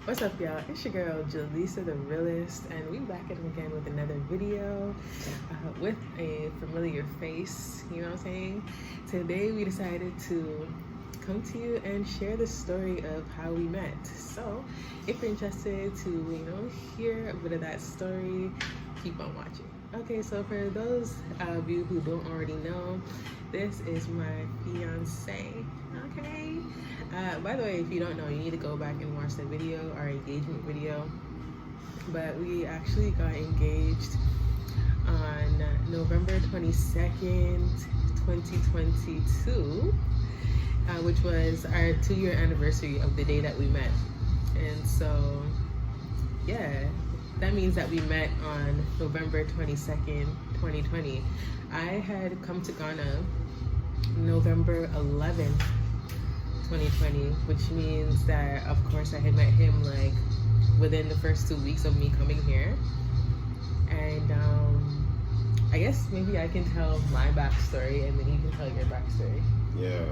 What's up, y'all? It's your girl, Jaleesa the Realist, and we back at it again with another video with a familiar face, you know what I'm saying? Today, we decided to come to you and share the story of how we met. So, if you're interested to, hear a bit of that story, keep on watching. Okay, so for those of you who don't already know, this is my fiance, okay? By the way, if you don't know, you need to go back and watch the video, our engagement video. But we actually got engaged on November 22nd, 2022, which was our 2-year anniversary of the day that we met. And so, yeah, that means that we met on November 22nd, 2020. I had come to Ghana November 11th, 2020, which means that, of course, I had met him like within the first 2 weeks of me coming here. And I guess maybe I can tell my backstory and then you can tell your backstory. Yeah.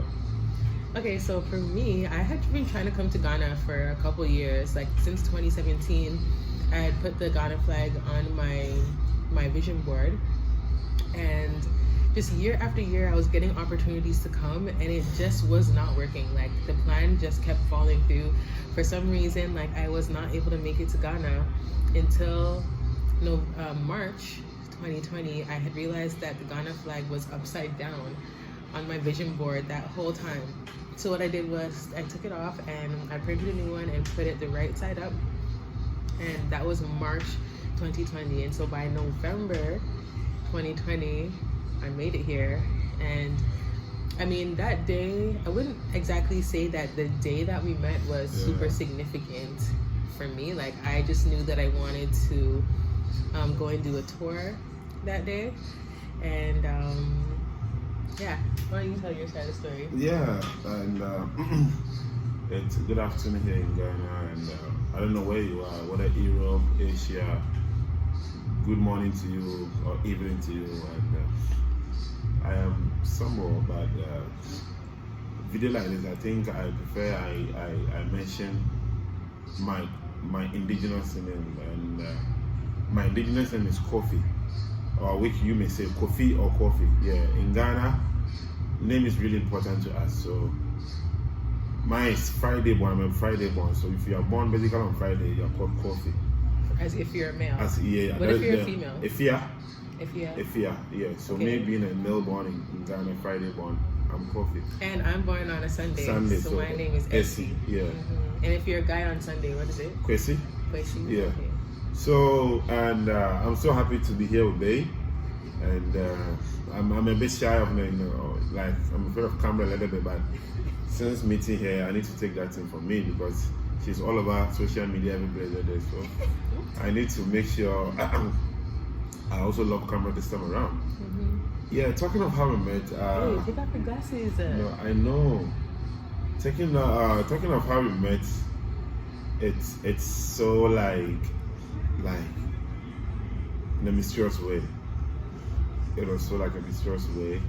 Okay, so for me, I had been trying to come to Ghana for a couple years, like since 2017. I had put the Ghana flag on my vision board, and just year after year I was getting opportunities to come, and it just was not working. Like the plan just kept falling through. For some reason, like I was not able to make it to Ghana until March 2020. I had realized that the Ghana flag was upside down on my vision board that whole time. So what I did was I took it off and I printed a new one and put it the right side up. And that was March 2020. And so by November 2020, I made it here. And I mean, that day, I wouldn't exactly say that the day that we met was super significant for me. Like, I just knew that I wanted to go and do a tour that day. And yeah, why don't you tell your side of the story? Yeah, and it's good afternoon here in Ghana, and I don't know where you are, whether Europe, Asia. Good morning to you or evening to you, and I am somewhere, but video like this, I think I prefer I mention my indigenous name, and my indigenous name is Kofi, or which you may say Kofi or Coffee. Yeah, in Ghana, name is really important to us. So mine is Friday born. I'm a Friday born. So if you are born basically on Friday, you are called Coffee. As if you're a male. Yeah. What if you're a female? Ifia, yeah. So Okay. me being a male born in Ghana, Friday born, I'm Coffee. And I'm born on a Sunday. So my name is Essie. Yeah. And if you're a guy on Sunday, what is it? Kwesi. Kwesi. Yeah. Okay. So, and I'm so happy to be here today. And I'm a bit shy of, like, I'm afraid of camera a little bit, but since meeting here, I need to take that thing from me because she's all over social media everywhere there. So I need to make sure I also love camera this time around. Mm-hmm. Yeah, talking of how we met. Hey, take off your glasses. No, I know. Talking of how we met, it's so like in a mysterious way. It was so like a mysterious way.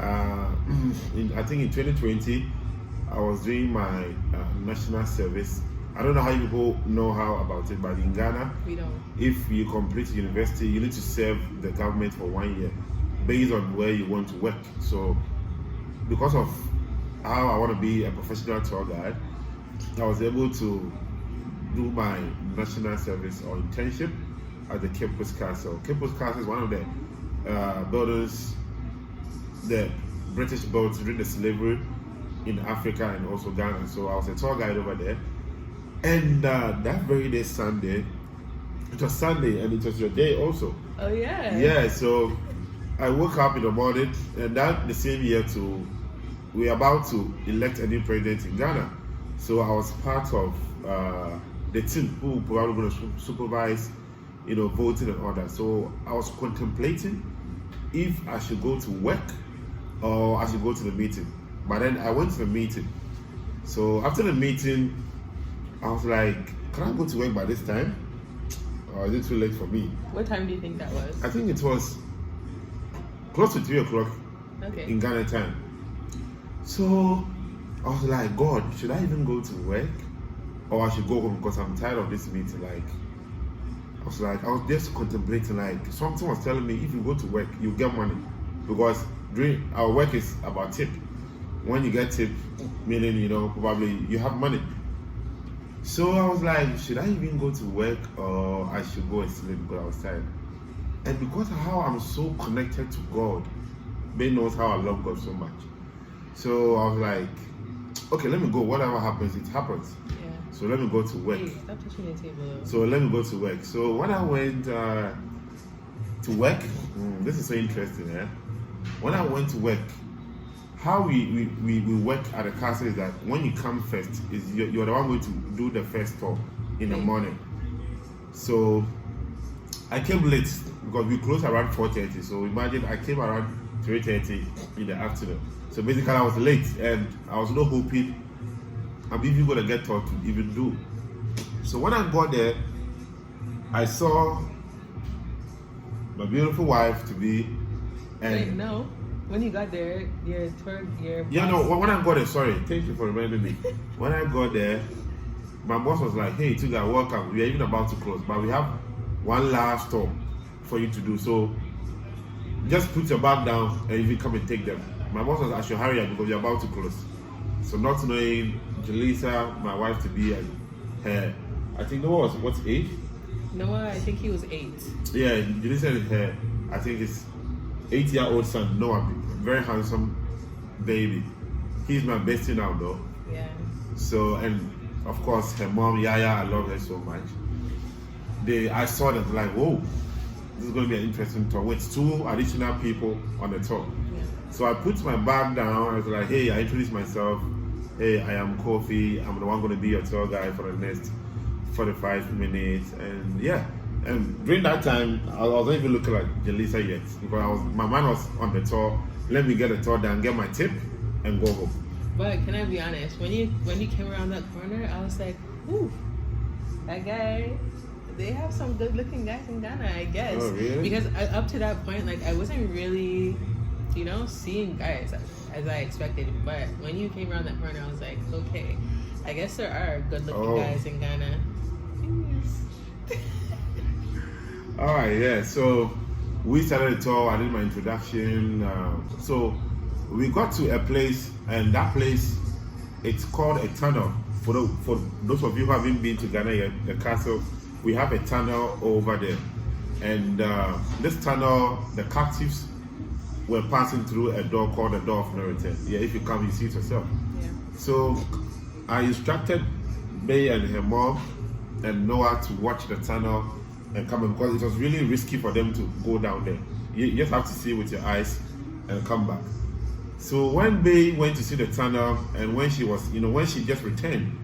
I think in 2020, I was doing my national service. I don't know how you people know how about it, but in Ghana, We don't. if you complete university, you need to serve the government for 1 year based on where you want to work. So because of how I want to be a professional tour guide, I was able to do my national service or internship at the Cape Coast Castle. Cape Coast Castle is one of the buildings the British built during the slavery in Africa and also Ghana. So I was a tour guide over there. And that very day, Sunday, it was Sunday and it was your day also. Oh, yeah. Yeah, so I woke up in the morning, and that the same year too, we were about to elect a new president in Ghana. So I was part of the team who probably going to supervise, voting and all that. So I was contemplating if I should go to work or I should go to the meeting. But then I went to the meeting. So after the meeting, I was like, can I go to work by this time? Or is it too late for me? What time do you think that was? I think it was close to 3 o'clock in Ghana time. So I was like, God, should I even go to work or I should go home because I'm tired of this meeting. Like, I was just contemplating, like, something was telling me if you go to work, you get money. Because during our work is about tip. When you get tip, meaning, probably you have money. So I was like, should I even go to work or I should go and sleep because I was tired? And because of how I'm so connected to God, Ben knows how I love God so much. So I was like, okay, let me go. Whatever happens, it happens. Yeah. So let me go to work. Hey, stop touching the table. So let me go to work. So when I went to work, this is so interesting, eh? When I went to work, how we work at the castle is that when you come first, is you're the one going to do the first tour in the morning. So I came late because we closed around 4:30. So imagine I came around 3:30 in the afternoon. So basically I was late and I was not hoping I'm even going to get taught to even do. So when I got there, I saw my beautiful wife to be. And wait, no. When you got there, your yeah, no. When I got there, sorry, thank you for reminding me. When I got there, my boss was like, "Hey, Tuga, welcome. We are even about to close, but we have one last tour for you to do. So just put your bag down and you come and take them." My boss was, "I should hurry up because you're about to close." So not knowing Jelisa, my wife to be, and her, I think Noah was what's age? Noah, I think he was 8. Yeah, Jelisa and her, I think it's 8-year-old son, Noah, very handsome baby. He's my bestie now though. Yeah. So, and of course her mom, Yaya, I love her so much. I saw them like, whoa, this is going to be an interesting tour with 2 additional people on the tour. Yeah. So I put my bag down. I was like, hey, I introduced myself. Hey, I am Kofi. I'm the one going to be your tour guide for the next 45 minutes. And yeah. And during that time, I wasn't even looking like Jelisa yet because my mind was on the tour. Let me get the tour done, get my tip, and go home. But can I be honest? When you came around that corner, I was like, ooh, that guy. They have some good-looking guys in Ghana, I guess. Oh, really? Because up to that point, like I wasn't really, seeing guys as I expected. But when you came around that corner, I was like, okay, I guess there are good-looking guys in Ghana. All right, yeah. So we started the tour. I did my introduction. So we got to a place, and that place, it's called a tunnel. For those of you who haven't been to Ghana yet, the castle, we have a tunnel over there. And this tunnel, the captives were passing through a door called the Door of No Return. Yeah, if you come, you see it yourself. Yeah. So I instructed May and her mom and Noah to watch the tunnel and come in because it was really risky for them to go down there. You just have to see with your eyes and come back. So when May went to see the tunnel and when she was, when she just returned,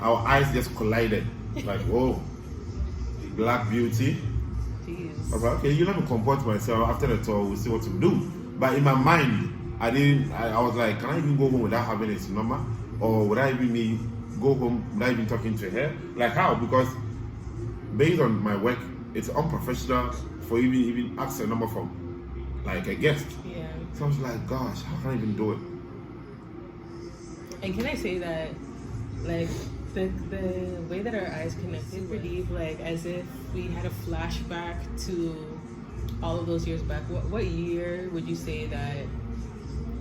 our eyes just collided. Like, whoa, Black Beauty. Jeez. I was like, okay, let me comport myself. After the tour, we'll see what to do. But in my mind, I was like, can I even go home without having his number? Or would I even go home without even talking to her? Like how? Because based on my work, it's unprofessional for even ask a number from like a guest. Yeah. So I was like, gosh, how can I even do it? And can I say that, like, the way that our eyes connected, Pradeep, like as if we had a flashback to all of those years back. What year would you say that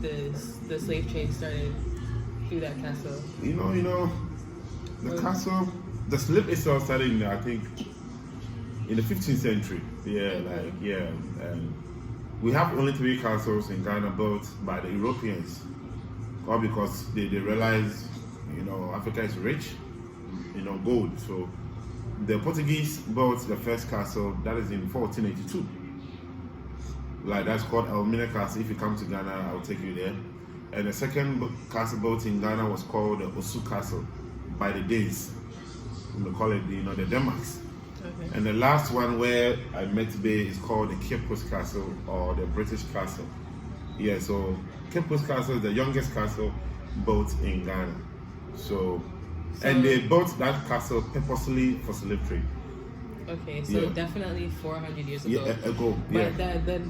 the slave trade started through that castle? The castle, the slave itself started in, I think, in the 15th century. Yeah, we have only 3 castles in Ghana built by the Europeans, all because they realized, Africa is rich, gold. So the Portuguese built the first castle, that is in 1482. Like that's called Elmina Castle. If you come to Ghana, I'll take you there. And the second castle built in Ghana was called the Osu Castle by the Danes. We call it the Denmarks. Okay. And the last one where I met Bay is called the Cape Coast Castle or the British Castle. Yeah, so Cape Coast Castle is the youngest castle built in Ghana. So and they built that castle purposely for slave trade. Okay, so definitely 400 years ago. But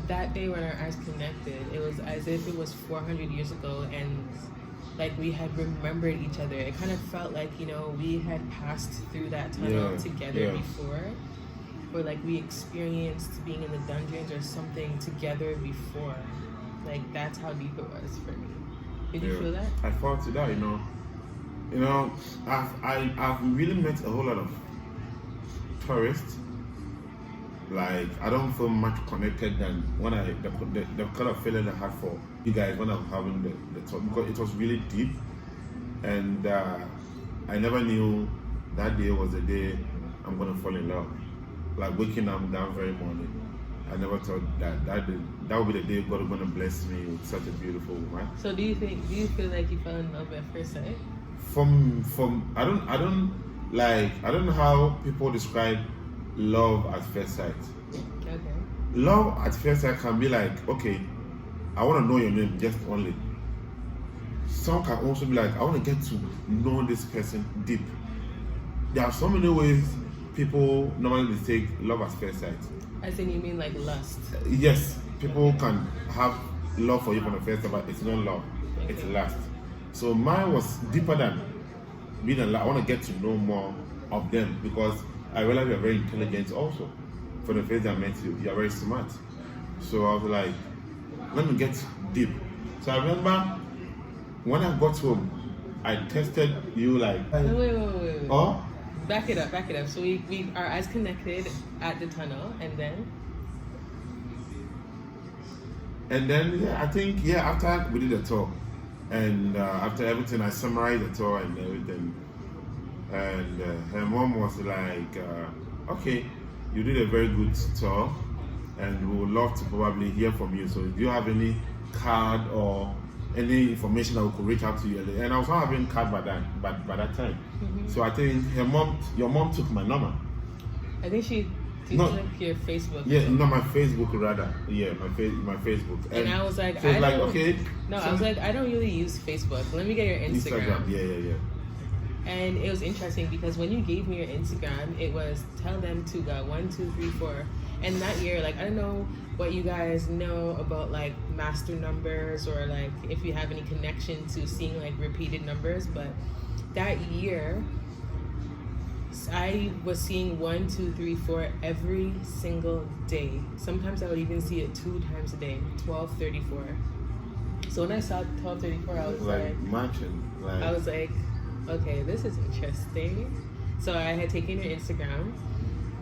that day when our eyes connected, it was as if it was 400 years ago, and like we had remembered each other. It kind of felt like, you know, we had passed through that tunnel together before, or like we experienced being in the dungeons or something together before. Like that's how deep it was for me. Did you feel that? I felt that, you know, I've really met a whole lot of tourists. Like I don't feel much connected than when the kind of feeling I had for you guys when I was having the talk, because it was really deep, and I never knew that day was the day I'm gonna fall in love. Like waking up that very morning, I never thought that would be the day God was gonna bless me with such a beautiful woman. So do you feel like you fell in love at first sight? From I don't know how people describe love at first sight. Okay. Love at first sight can be like, okay, I want to know your name just only. Some can also be like, I want to get to know this person deep. There are so many ways people normally mistake love at first sight. As in, you mean like lust? Yes, people can have love for you from the first sight, but it's not love, it's lust. So mine was deeper than being in love. I want to get to know more of them because I realized you're very intelligent also. From the first day I met you, you're very smart. So I was like, let me get deep. So I remember when I got home, I tested you like. Wait. Oh? Back it up. So we our eyes connected at the tunnel, and then. I think after we did the tour, and after everything, I summarized the tour and everything. And her mom was like, okay, you did a very good tour and we would love to probably hear from you. So do you have any card or any information that we could reach out to you? And I was not having card by that time. Mm-hmm. So I think your mom took my number. I think she took your Facebook. Yeah, no, my Facebook rather. Yeah, my Facebook. And I was like, so okay. No, I was like, I don't really use Facebook. Let me get your Instagram. Yeah. And it was interesting because when you gave me your Instagram, it was tell them to go 1, 2, 3, 4. And that year, like, I don't know what you guys know about like master numbers or like if you have any connection to seeing like repeated numbers, but that year I was seeing 1, 2, 3, 4 every single day. Sometimes I would even see it 2 times a day, 12:34. So when I saw 12:34, I was like matching. I was like, okay, this is interesting. So I had taken your Instagram,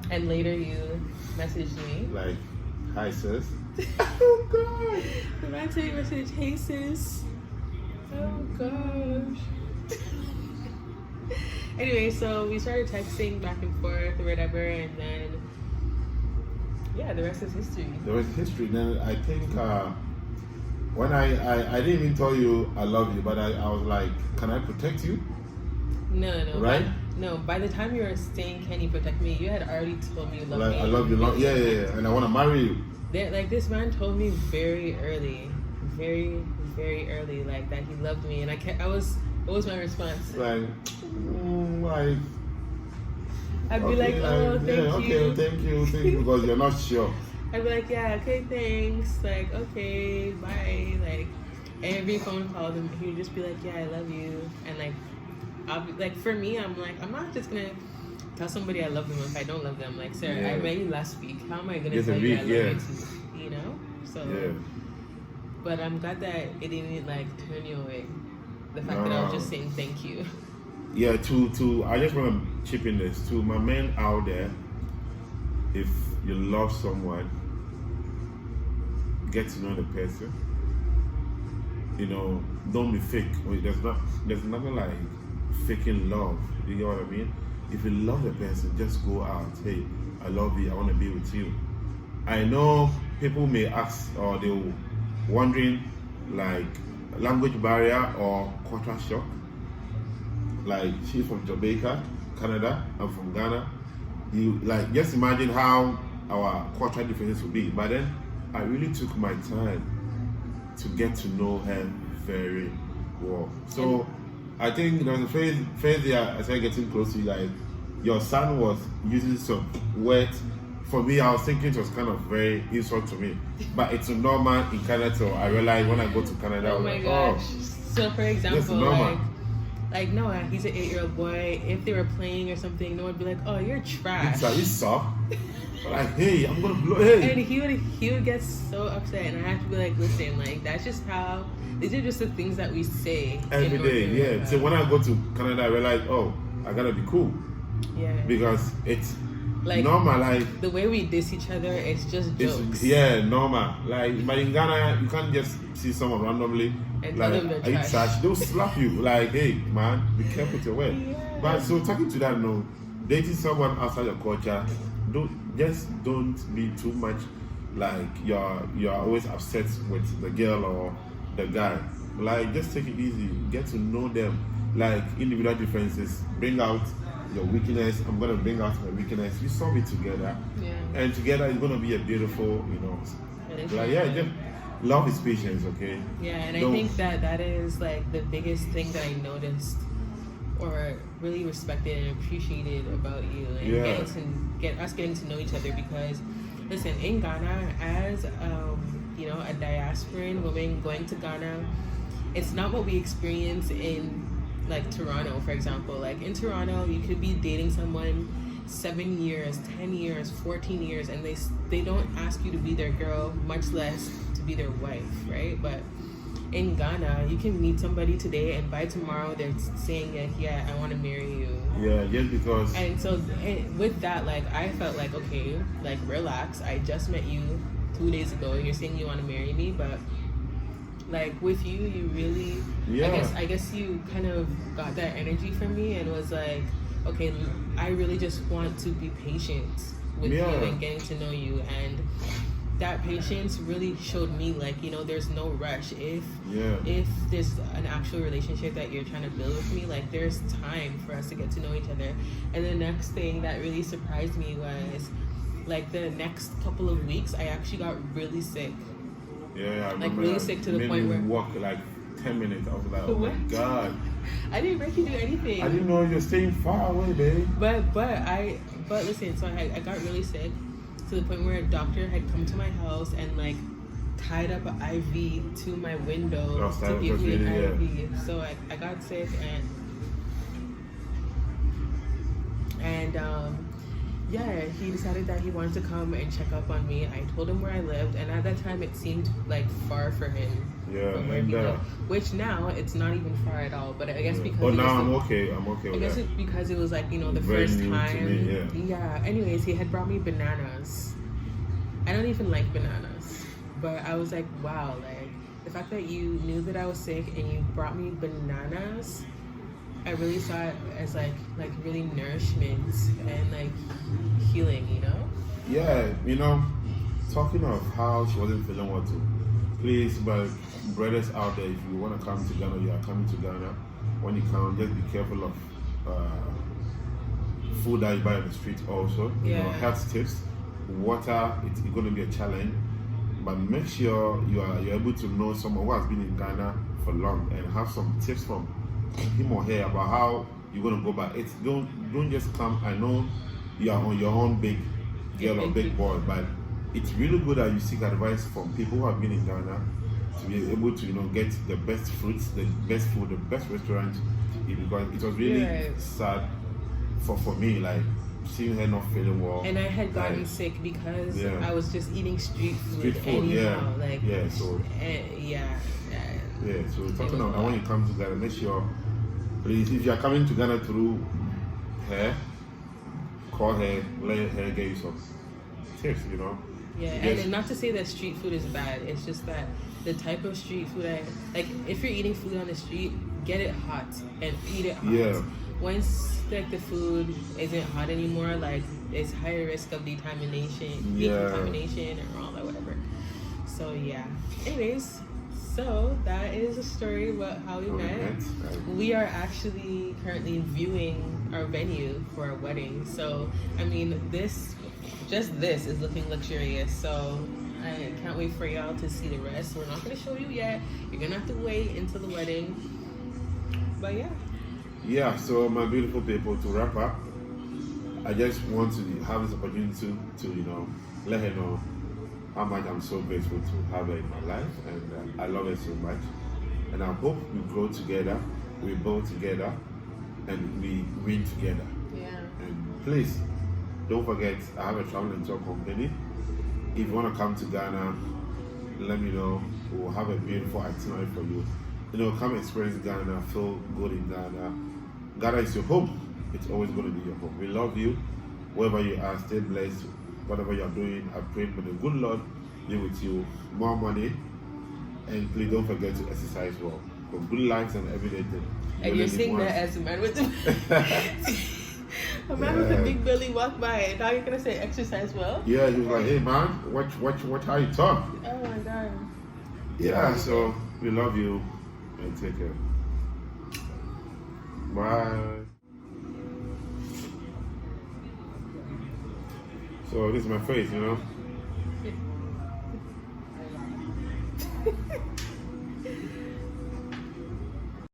and later you messaged me. Like, hi sis. Oh God. And I tell you message, hey sis. Oh gosh. Anyway, so we started texting back and forth or whatever, and then the rest is history. The rest is history. Then I think when I didn't even tell you I love you, but I was like, can I protect you? No. Right? By the time you were saying, can you protect me, you had already told me you love me. I love you. Yeah. And I want to marry you. Like this man told me very early, very, very early, like that he loved me. And what was my response? Like, I'd be like, oh, thank you. Thank you, because you're not sure. I'd be like, yeah, okay, thanks. Like, okay, bye. Like, every phone call, he would just be like, yeah, I love you. And like, I'll be like, for me, I'm like, I'm not just gonna tell somebody I love them if I don't love them. Like, sir, I met you last week. How am I gonna tell you I love you too? You know? So, but I'm glad that it didn't like turn you away. The fact that I was just saying thank you. Yeah, to I just want to chip in this to my men out there. If you love someone, get to know the person. You know, don't be fake. There's nothing like faking love. You know what I mean? If you love the person, just go out. Hey, I love you. I want to be with you. I know people may ask or they're wondering like language barrier or culture shock. Like she's from Jamaica, Canada. I'm from Ghana. You like just imagine how our cultural differences would be. But then I really took my time to get to know her very well. So I think there was a phase there I started getting close to you. Like your son was using some words. For me, I was thinking it was kind of very insult to me. But it's normal in Canada. So I realized when I go to Canada, oh my gosh. So for Just example, normal. like Noah, he's an 8-year-old boy. If they were playing or something, Noah would be like, "Oh, you're trash." It's soft. Like, hey, I'm gonna blow. Hey. And he would get so upset, and I have to be like, listen, like that's just how. These are just the things that we say Every in day, North yeah. America. So when I go to Canada, I realize, oh, I gotta be cool Yeah. because it's Like normal. Like the way we diss each other, it's just jokes. it's normal. Like, but in Ghana, you can't just see someone randomly. And Like, tell them are they're you trash. trash? They'll slap you. Like, hey, man, be careful with your word. Yeah. But so talking to that, no, dating someone outside your culture, don't be too much like you're always upset with the girl or the guy. Like, just take it easy, get to know them. Like, individual differences, bring out your weakness. I'm gonna bring out my weakness. We solve it together, Yeah. and together it's gonna be a beautiful, like, yeah, just love is patience, okay? Yeah, and Don't- I think that is like the biggest thing that I noticed or really respected and appreciated about you, and Yeah. getting to know each other. Because listen, in Ghana, as a diasporan woman going to Ghana, it's not what we experience in like Toronto, for example. Like in Toronto, you could be dating someone 7 years, 10 years, 14 years, and they don't ask you to be their girl, much less to be their wife, right? But in Ghana, you can meet somebody today, and by tomorrow they're saying, yeah, I want to marry you. Yeah, just because. And so with that, like, I felt like, okay, like, relax. I just met you 2 days ago. You're saying you want to marry me, but like with you, you really, Yeah. I guess you kind of got that energy from me and was like, okay, I really just want to be patient with Yeah. you and getting to know you. And that patience really showed me, like, there's no rush. If there's an actual relationship that you're trying to build with me, like, there's time for us to get to know each other. And the next thing that really surprised me was, like, the next couple of weeks, I actually got really sick. Yeah, I remember Like, really that. sick to the Made point me where- walk like 10 minutes. I was like, oh my What? god. I didn't make you do anything. I didn't know you're staying far away, babe. But listen, so I got really sick to the point where a doctor had come to my house and like tied up an IV to my window Oh, to that give was me an really, IV. So I got sick and yeah, he decided that he wanted to come and check up on me. I told him where I lived, and at that time it seemed like far for him. Yeah, From where and he lived, which now it's not even far at all. But I guess because oh, it now was I'm okay. I'm okay I with guess that. it's because it was like, the Very first new to time. me, Yeah. Anyways, he had brought me bananas. I don't even like bananas, but I was like, wow, like the fact that you knew that I was sick and you brought me bananas, I really saw it as like really nourishment and like healing, Yeah, talking of how she wasn't feeling well too. Please, my brothers out there, if you want to come to Ghana, you are coming to Ghana. When you come, just be careful of food that you buy on the street also. Health tips. Water, it's going to be a challenge. But make sure you're able to know someone who has been in Ghana for long and have some tips from him or her about how you're going to go about it. Don't just come. I know you are on your own big girl or big boy, but it's really good that you seek advice from people who have been in Ghana to be able to get the best fruits, the best food, the best restaurant to eat, because it was really sad for me, like seeing her not feeling well. And I had gotten sick because I was just eating street food anyhow. So talking about when you come to Ghana, make sure, please, if you are coming to Ghana through her, call her, let her get you some tips, Yeah, and not to say that street food is bad. It's just that the type of street food if you're eating food on the street, get it hot and eat it hot. Yeah. Once like the food isn't hot anymore, like it's higher risk of decontamination or all that whatever. So yeah. Anyways, so that is a story about how we met. We are actually currently viewing our venue for our wedding. So I mean this is looking luxurious. So I can't wait for y'all to see the rest. We're not gonna show you yet. You're gonna have to wait until the wedding. But yeah. Yeah, so my beautiful people, to wrap up, I just want to have this opportunity to let her know how much I'm so grateful to have her in my life, and I love her so much. and I hope we grow together, we build together, and we win together. Yeah. And please, don't forget, I have a travel and tour company. If you want to come to Ghana, let me know. We'll have a beautiful itinerary for you. Come experience Ghana, feel good in Ghana. Ghana is your home. It's always going to be your home. We love you. Wherever you are, stay blessed. Whatever you're doing, I pray for the good Lord be with you. More money. And please don't forget to exercise well. For good lives and everyday thing. And you're saying that as a man with a man with a big belly walked by, and now you're gonna say exercise well? Yeah, he was like, hey man, watch how you talk. Oh my god. Yeah, so we love you and take care. Bye. So this is my face,